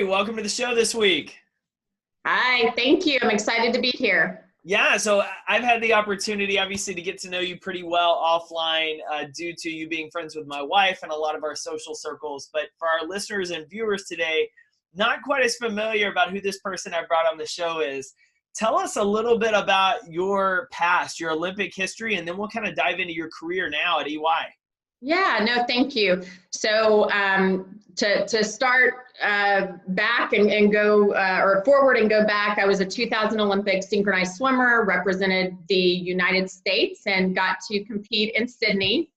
Carrie, welcome to the show this week. Hi, thank you. I'm excited to be here. Yeah, so I've had the opportunity, obviously, to get to know you pretty well offline due to you being friends with my wife and a lot of our social circles. But for our listeners and viewers today, not quite as familiar about who this person I brought on the show is. Tell us a little bit about your past, your Olympic history, and then we'll kind of dive into your career now at EY. Yeah, no, thank you. So to start back and go or forward and go back, I was a 2000 Olympic synchronized swimmer, represented the United States and got to compete in Sydney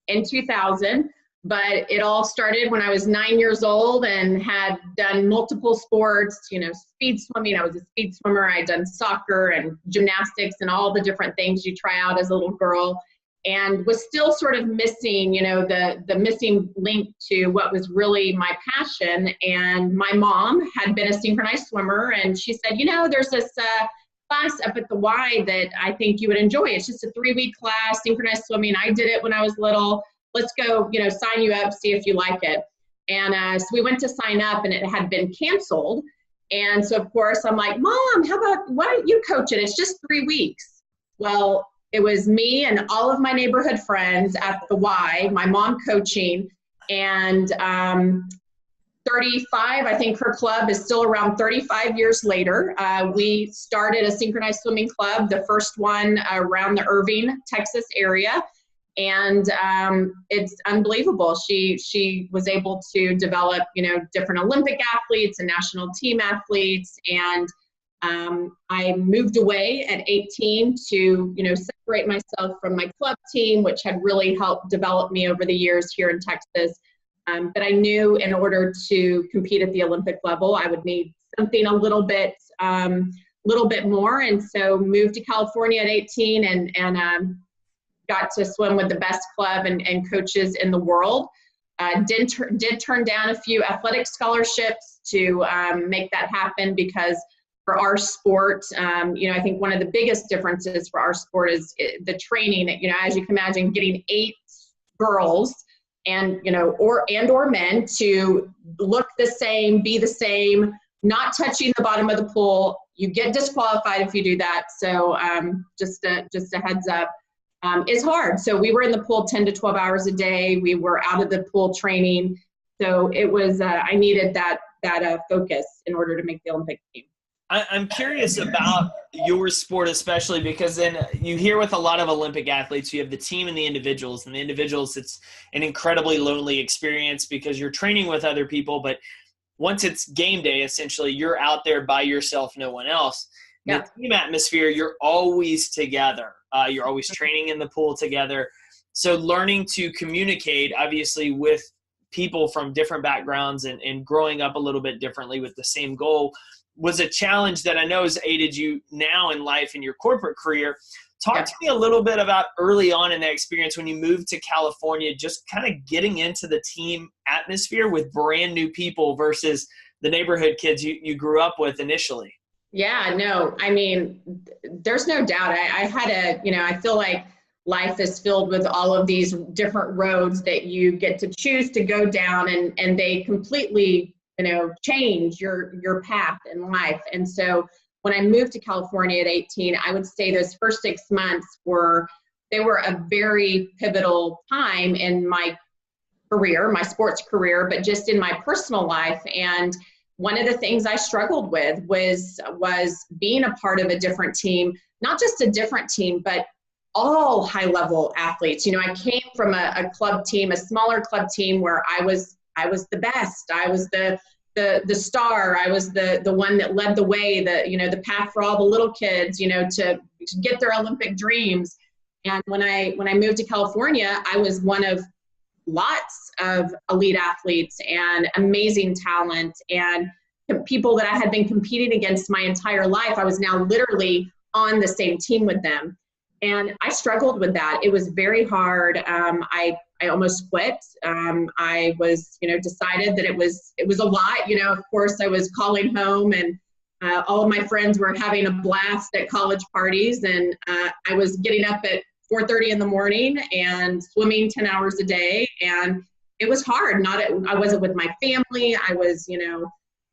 in 2000. But it all started when I was 9 years old and had done multiple sports, speed swimming. I was a speed swimmer. I'd done soccer and gymnastics and all the different things you try out as a little girl, and was still sort of missing, the missing link to what was really my passion. And my mom had been a synchronized swimmer, and she said, there's this class up at the Y that I think you would enjoy. It's just a 3-week class, synchronized swimming. I did it when I was little. Let's go, sign you up, see if you like it. And so we went to sign up, and it had been canceled. And so, of course, I'm like, Mom, why don't you coach it? It's just 3 weeks. Well, it was me and all of my neighborhood friends at the Y, my mom coaching, and 35, I think her club is still around 35 years later. We started a synchronized swimming club, the first one around the Irving, Texas area. And it's unbelievable. She was able to develop, different Olympic athletes and national team athletes. And I moved away at 18 to, separate myself from my club team, which had really helped develop me over the years here in Texas. But I knew in order to compete at the Olympic level, I would need something a little bit more. And so moved to California at 18 and got to swim with the best club and coaches in the world. Did turn down a few athletic scholarships to make that happen, because for our sport, I think one of the biggest differences for our sport is the training. As you can imagine, getting 8 girls and or men to look the same, be the same, not touching the bottom of the pool. You get disqualified if you do that. So just a heads up. Is hard. So we were in the pool 10 to 12 hours a day. We were out of the pool training. So it was, I needed that focus in order to make the Olympic team. I'm curious about your sport, especially because then you hear with a lot of Olympic athletes, you have the team and the individuals. And the individuals, it's an incredibly lonely experience because you're training with other people. But once it's game day, essentially, you're out there by yourself, no one else. Yeah. The team atmosphere, you're always together. You're always training in the pool together. So learning to communicate, obviously, with people from different backgrounds and growing up a little bit differently with the same goal was a challenge that I know has aided you now in life in your corporate career. Talk to me a little bit about early on in that experience when you moved to California, just kind of getting into the team atmosphere with brand new people versus the neighborhood kids you grew up with initially. Yeah, no, I mean, there's no doubt. I had I feel like life is filled with all of these different roads that you get to choose to go down, and they completely, change your path in life. And so when I moved to California at 18, I would say those first 6 months were a very pivotal time in my career, my sports career, but just in my personal life. And one of the things I struggled with was being a part of a different team, not just a different team, but all high-level athletes. I came from a club team, a smaller club team where I was the best. I was the star. I was the one that led the way, the path for all the little kids, to get their Olympic dreams. And when I moved to California, I was one of lots of elite athletes and amazing talent and people that I had been competing against my entire life. I was now literally on the same team with them. And I struggled with that. It was very hard. I almost quit. I was, decided that it was a lot. Of course, I was calling home, and all of my friends were having a blast at college parties, and I was getting up at 4:30 in the morning and swimming 10 hours a day. And it was hard. I wasn't with my family. I was,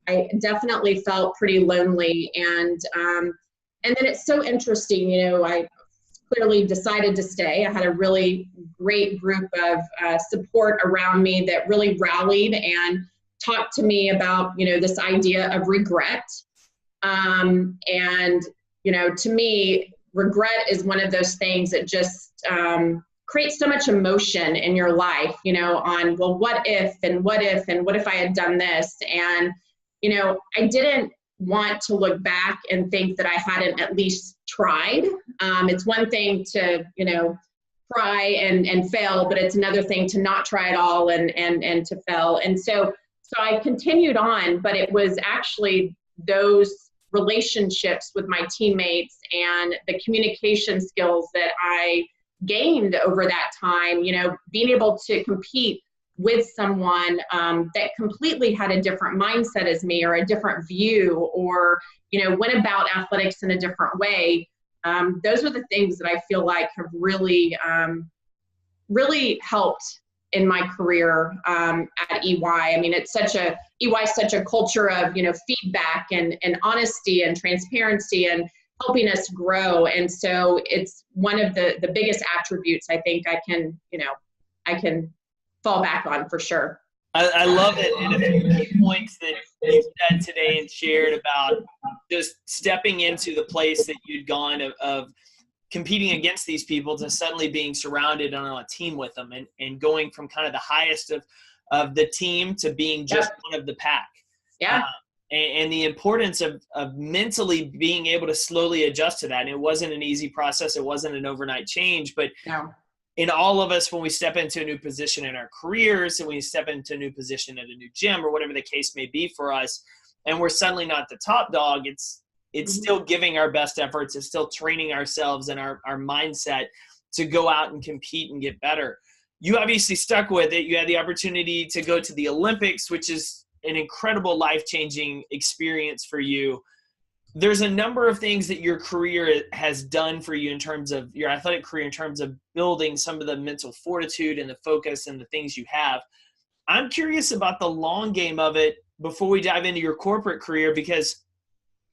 I definitely felt pretty lonely. And then it's so interesting, I clearly decided to stay. I had a really great group of support around me that really rallied and talked to me about, this idea of regret. And, to me, regret is one of those things that just creates so much emotion in your life, on, well, what if I had done this? And, I didn't want to look back and think that I hadn't at least tried. It's one thing to, try and fail, but it's another thing to not try at all and to fail. And so I continued on, but it was actually those relationships with my teammates and the communication skills that I gained over that time, being able to compete with someone that completely had a different mindset as me, or a different view, or, went about athletics in a different way. Those are the things that I feel like have really, really helped in my career at EY. I mean, EY is such a culture of, feedback and honesty and transparency and helping us grow. And so it's one of the biggest attributes I think I can fall back on for sure. I love it. And a few key points that you said today and shared about just stepping into the place that you'd gone of competing against these people to suddenly being surrounded on a team with them, and going from kind of the highest of the team to being just one of the pack. Yeah. And the importance of mentally being able to slowly adjust to that. And it wasn't an easy process. It wasn't an overnight change, but in all of us, when we step into a new position in our careers, and we step into a new position at a new gym or whatever the case may be for us, and we're suddenly not the top dog, it's still giving our best efforts. It's still training ourselves and our mindset to go out and compete and get better. You obviously stuck with it. You had the opportunity to go to the Olympics, which is an incredible life-changing experience for you. There's a number of things that your career has done for you in terms of your athletic career, in terms of building some of the mental fortitude and the focus and the things you have. I'm curious about the long game of it before we dive into your corporate career, because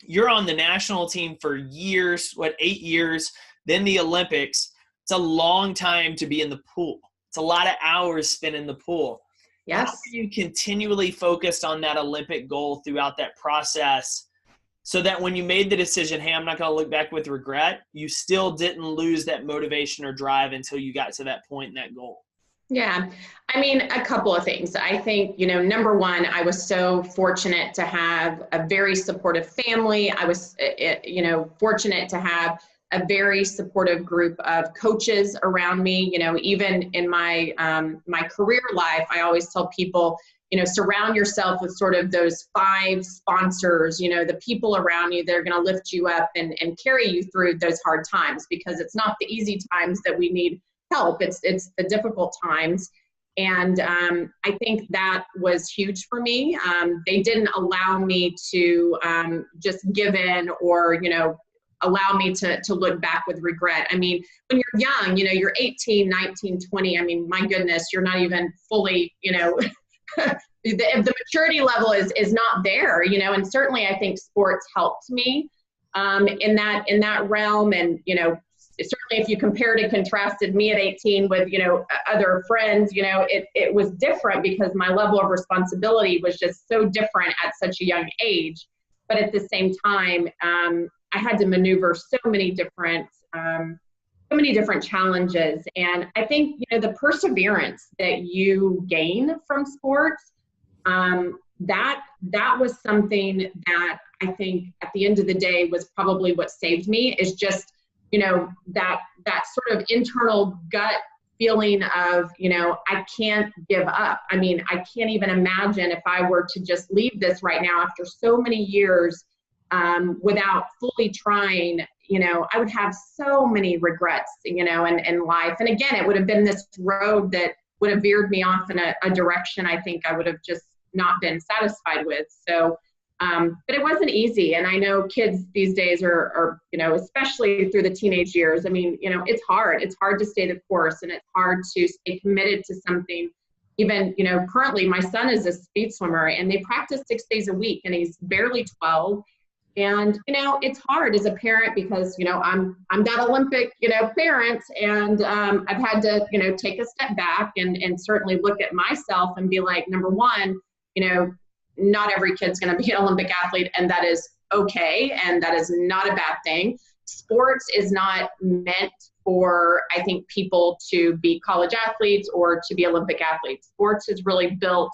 you're on the national team for years, 8 years, then the Olympics. It's a long time to be in the pool. It's a lot of hours spent in the pool. Yes. How are you continually focused on that Olympic goal throughout that process, so that when you made the decision, hey, I'm not going to look back with regret, you still didn't lose that motivation or drive until you got to that point and that goal? Yeah. I mean, a couple of things. I think, number one, I was so fortunate to have a very supportive family. I was, fortunate to have a very supportive group of coaches around me. Even in my my career life, I always tell people, surround yourself with sort of those 5 sponsors, the people around you that are going to lift you up and carry you through those hard times, because it's not the easy times that we need help. It's the difficult times. And I think that was huge for me. They didn't allow me to just give in or, allow me to look back with regret. I mean, when you're young, you're 18, 19, 20. I mean, my goodness, you're not even fully, the maturity level is not there, and certainly I think sports helped me in that realm. And, certainly if you compared and contrasted me at 18 with, other friends, it was different because my level of responsibility was just so different at such a young age. But at the same time, I had to maneuver so many different challenges. And I think, the perseverance that you gain from sports, that was something that I think at the end of the day was probably what saved me, is just, that sort of internal gut feeling of, I can't give up. I mean, I can't even imagine if I were to just leave this right now after so many years without fully trying, I would have so many regrets, in life. And again, it would have been this road that would have veered me off in a direction I think I would have just not been satisfied with. So, but it wasn't easy. And I know kids these days are, especially through the teenage years, I mean, it's hard. It's hard to stay the course, and it's hard to stay committed to something, even, you know, currently my son is a speed swimmer and they practice 6 days a week and he's barely 12. And, you know, it's hard as a parent because, you know, I'm that Olympic, you know, parent, and I've had to, you know, take a step back and certainly look at myself and be like, number one, you know, not every kid's going to be an Olympic athlete, and that is okay. And that is not a bad thing. Sports is not meant for, I think, people to be college athletes or to be Olympic athletes. Sports is really built,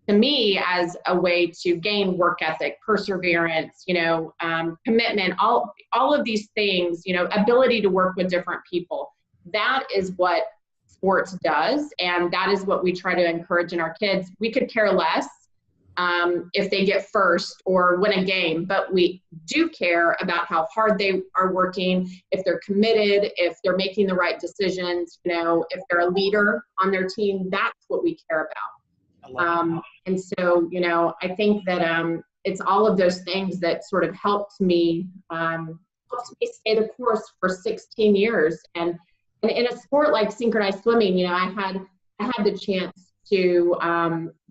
to me, as a way to gain work ethic, perseverance, you know, commitment, all of these things, you know, ability to work with different people. That is what sports does, and that is what we try to encourage in our kids. We could care less if they get first or win a game, but we do care about how hard they are working, if they're committed, if they're making the right decisions, you know, if they're a leader on their team. That's what we care about. And so, you know, I think that it's all of those things that sort of helped me stay the course for 16 years. And in a sport like synchronized swimming, you know, I had the chance to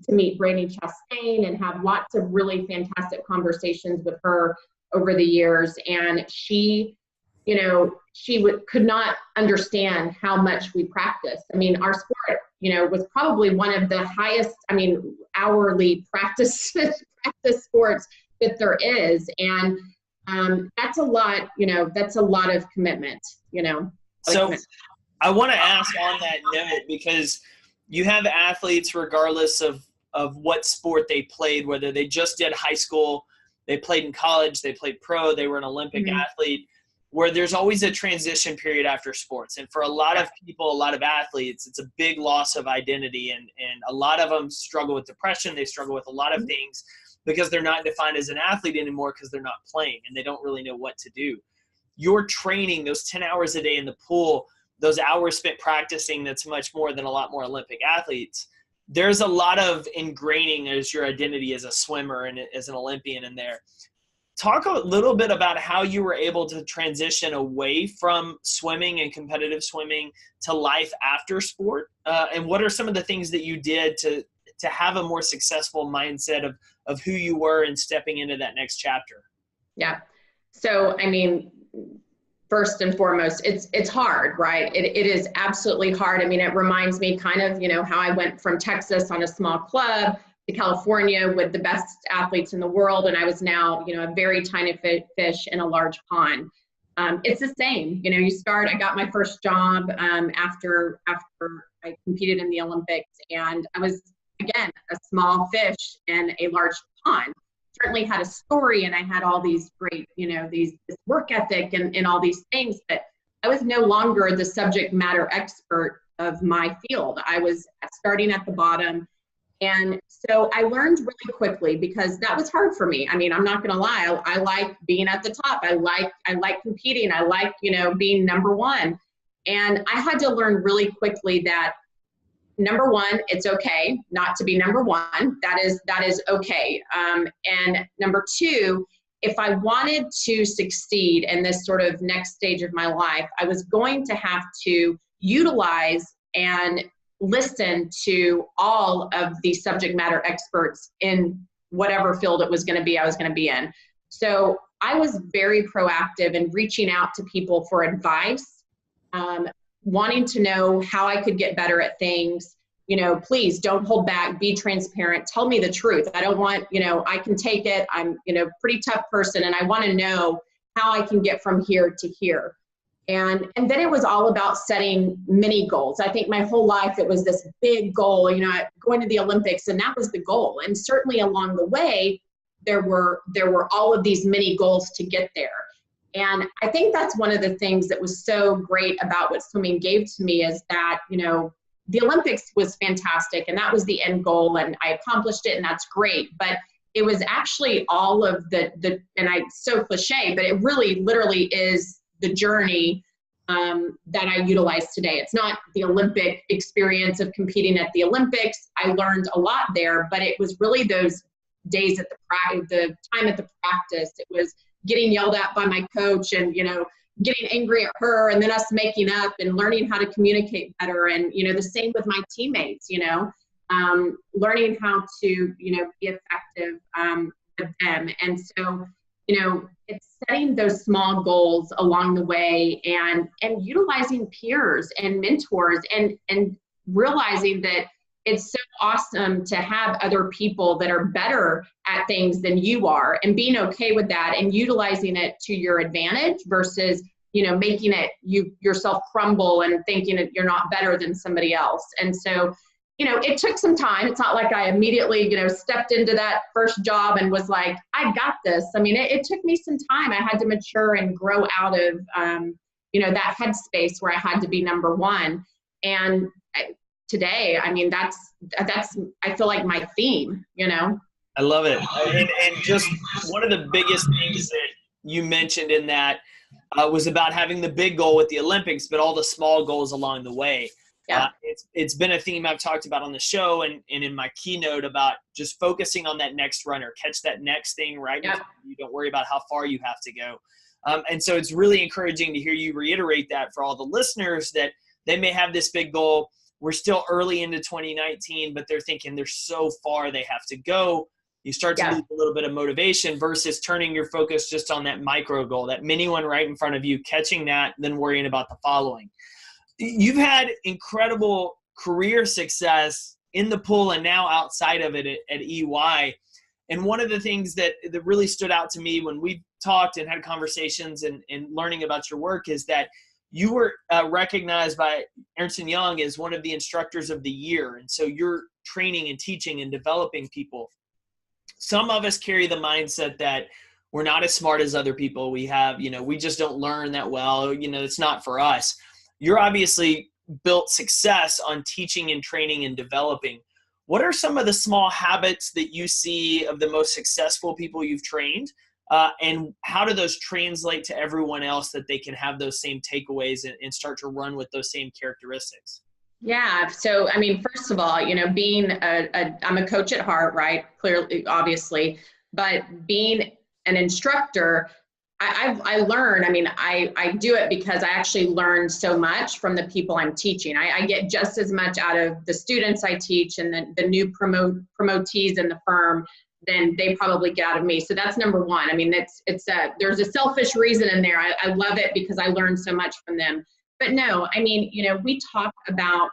meet Brandy Chastain and have lots of really fantastic conversations with her over the years. And she, you know, could not understand how much we practice. I mean, our sport, you know, was probably one of the highest, I mean, hourly practice sports that there is. And that's a lot, you know, that's a lot of commitment, you know. So I want to ask on that note, because you have athletes regardless of what sport they played, whether they just did high school, they played in college, they played pro, they were an Olympic athlete, where there's always a transition period after sports. And for a lot of people, a lot of athletes, it's a big loss of identity. And a lot of them struggle with depression. They struggle with a lot of things because they're not defined as an athlete anymore because they're not playing and they don't really know what to do. Your training, those 10 hours a day in the pool, those hours spent practicing, that's much more than a lot more Olympic athletes. There's a lot of ingraining as your identity as a swimmer and as an Olympian in there. Talk a little bit about how you were able to transition away from swimming and competitive swimming to life after sport. And what are some of the things that you did to have a more successful mindset of who you were and stepping into that next chapter? Yeah. So, I mean, first and foremost, it's hard, right? It is absolutely hard. I mean, it reminds me kind of, you know, how I went from Texas on a small club to California with the best athletes in the world. And I was now, you know, a very tiny fish in a large pond. It's the same, you know, I got my first job after I competed in the Olympics, and I was, again, a small fish in a large pond. Certainly had a story, and I had all these great, you know, this work ethic and all these things, but I was no longer the subject matter expert of my field. I was starting at the bottom. And so I learned really quickly, because that was hard for me. I mean, I'm not going to lie. I like being at the top. I like competing. I like, you know, being number one. And I had to learn really quickly that, number one, it's okay not to be number one. That is okay. And number two, if I wanted to succeed in this sort of next stage of my life, I was going to have to utilize and listen to all of the subject matter experts in whatever field it was going to be, I was going to be in. So I was very proactive in reaching out to people for advice, wanting to know how I could get better at things. You know, please don't hold back, be transparent, tell me the truth. I don't want, you know, I can take it. I'm, you know, pretty tough person, and I want to know how I can get from here to here. And then it was all about setting mini goals. I think my whole life it was this big goal, you know, going to the Olympics, and that was the goal. And certainly along the way, there were all of these mini goals to get there. And I think that's one of the things that was so great about what swimming gave to me, is that, you know, the Olympics was fantastic, and that was the end goal, and I accomplished it, and that's great. But it was actually all of the and it's so cliche, but it really literally is the journey that I utilize today. It's not the Olympic experience of competing at the Olympics. I learned a lot there, but it was really those days at the time at the practice. It was getting yelled at by my coach, and, you know, getting angry at her, and then us making up and learning how to communicate better. And, you know, the same with my teammates, you know, learning how to, be effective with them. And so, it's setting those small goals along the way and utilizing peers and mentors and realizing that it's so awesome to have other people that are better at things than you are, and being okay with that and utilizing it to your advantage versus, making it yourself crumble and thinking that you're not better than somebody else. And so, it took some time. It's not like I immediately, stepped into that first job and was like, I got this. I mean, it took me some time. I had to mature and grow out of, that headspace where I had to be number one. And today, I mean, that's I feel like my theme, I love it. And just one of the biggest things that you mentioned in that was about having the big goal with the Olympics, but all the small goals along the way. Yeah. It's been a theme I've talked about on the show and in my keynote about just focusing on that next runner, catch that next thing right. Yeah. You don't worry about how far you have to go. And so it's really encouraging to hear you reiterate that for all the listeners, that they may have this big goal. We're still early into 2019, but they're thinking they're so far they have to go. You start to lose a little bit of motivation versus turning your focus just on that micro goal, that mini one right in front of you, catching that, then worrying about the following. You've had incredible career success in the pool and now outside of it at EY. And one of the things that really stood out to me when we talked and had conversations and learning about your work is that you were recognized by Ernst and Young as one of the instructors of the year. And so you're training and teaching and developing people. Some of us carry the mindset that we're not as smart as other people. We have, we just don't learn that well. It's not for us. You're obviously built success on teaching and training and developing. What are some of the small habits that you see of the most successful people you've trained? And how do those translate to everyone else that they can have those same takeaways and start to run with those same characteristics? Yeah. So, I mean, first of all, being I'm a coach at heart, right? Clearly, obviously, but being an instructor, I learn, I do it because I actually learn so much from the people I'm teaching. I get just as much out of the students I teach and the new promotees in the firm than they probably get out of me. So that's number one. There's a selfish reason in there. I love it because I learn so much from them. But no, we talk about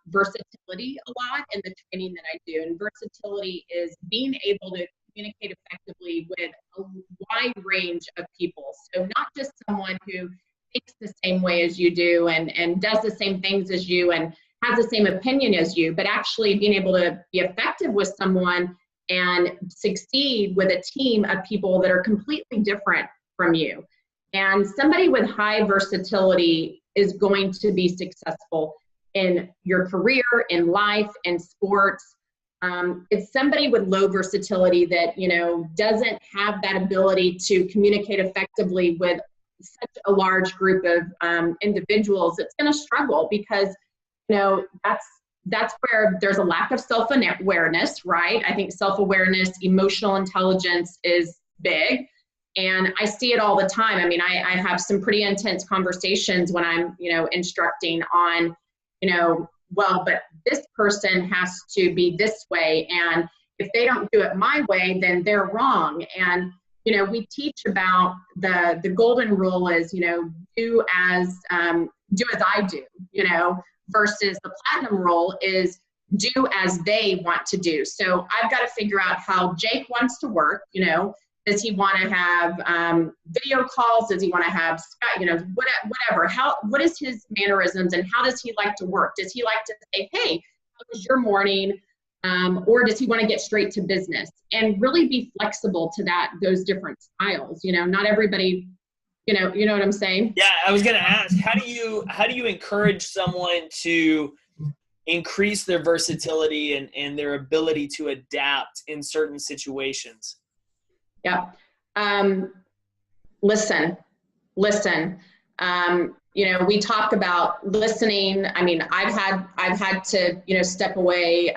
versatility a lot in the training that I do. And versatility is being able to communicate effectively with a wide range of people. So not just someone who thinks the same way as you do and does the same things as you and has the same opinion as you, but actually being able to be effective with someone and succeed with a team of people that are completely different from you. And somebody with high versatility is going to be successful in your career, in life, in sports. It's somebody with low versatility that, doesn't have that ability to communicate effectively with such a large group of individuals. It's going to struggle because, that's where there's a lack of self-awareness, right? I think self-awareness, emotional intelligence is big. And I see it all the time. I have some pretty intense conversations when I'm, instructing on, but this person has to be this way. And if they don't do it my way, then they're wrong. And, we teach about the golden rule is, do as I do, versus the platinum rule is do as they want to do. So I've got to figure out how Jake wants to work, Does he want to have video calls? Does he want to have Skype? Whatever. What is his mannerisms and how does he like to work? Does he like to say, "Hey, how was your morning?" Or does he want to get straight to business? And really be flexible to those different styles. Not everybody. You know what I'm saying? Yeah, I was going to ask, how do you encourage someone to increase their versatility and their ability to adapt in certain situations? Yeah. Listen. We talk about listening. I've had to, step away.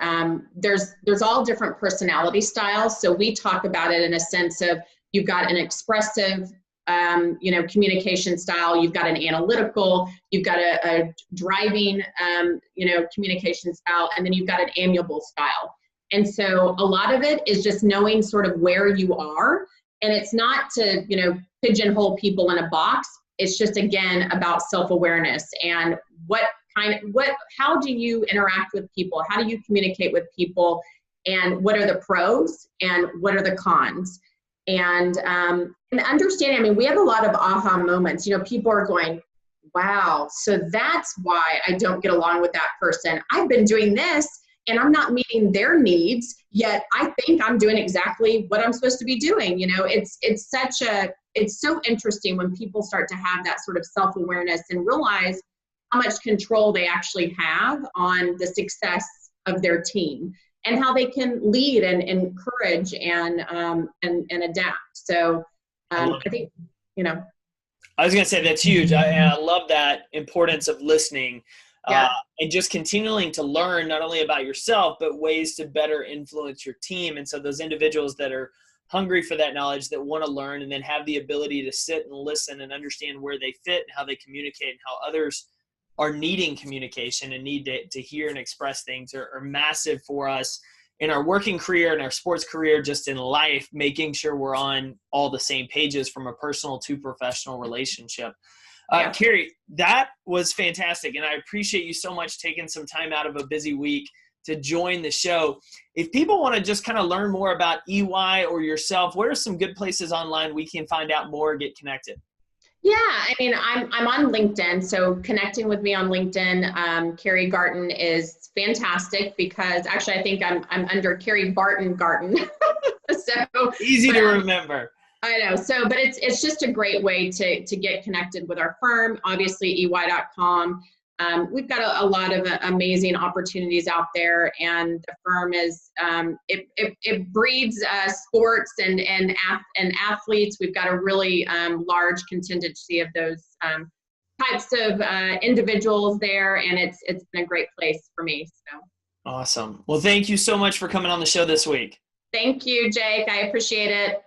There's all different personality styles. So we talk about it in a sense of you've got an expressive communication style. You've got an analytical, you've got a driving, communication style, and then you've got an amiable style. And so a lot of it is just knowing sort of where you are. And it's not to, pigeonhole people in a box. It's just, again, about self-awareness and how do you interact with people? How do you communicate with people? And what are the pros and what are the cons? And understanding, we have a lot of aha moments. People are going, wow, so that's why I don't get along with that person. I've been doing this and I'm not meeting their needs, yet I think I'm doing exactly what I'm supposed to be doing. It's so interesting when people start to have that sort of self-awareness and realize how much control they actually have on the success of their team and how they can lead and encourage and adapt. So I think, I was going to say that's huge. I love that importance of listening. Yeah. And just continuing to learn not only about yourself, but ways to better influence your team. And so those individuals that are hungry for that knowledge, that want to learn and then have the ability to sit and listen and understand where they fit and how they communicate and how others are needing communication and need to hear and express things are massive for us in our working career, in our sports career, just in life, making sure we're on all the same pages from a personal to professional relationship. Carrie, that was fantastic. And I appreciate you so much taking some time out of a busy week to join the show. If people want to just kind of learn more about EY or yourself, what are some good places online we can find out more, get connected? Yeah, I'm on LinkedIn, so connecting with me on LinkedIn, Carrie Garten is fantastic because actually I think I'm under Carrie Barton Garten. So easy to remember. I know. So, but it's just a great way to get connected with our firm. Obviously, EY.com. We've got a lot of amazing opportunities out there, and the firm is it breeds sports and athletes. We've got a really large contingency of those types of individuals there, and it's been a great place for me. So awesome. Well, thank you so much for coming on the show this week. Thank you, Jake. I appreciate it.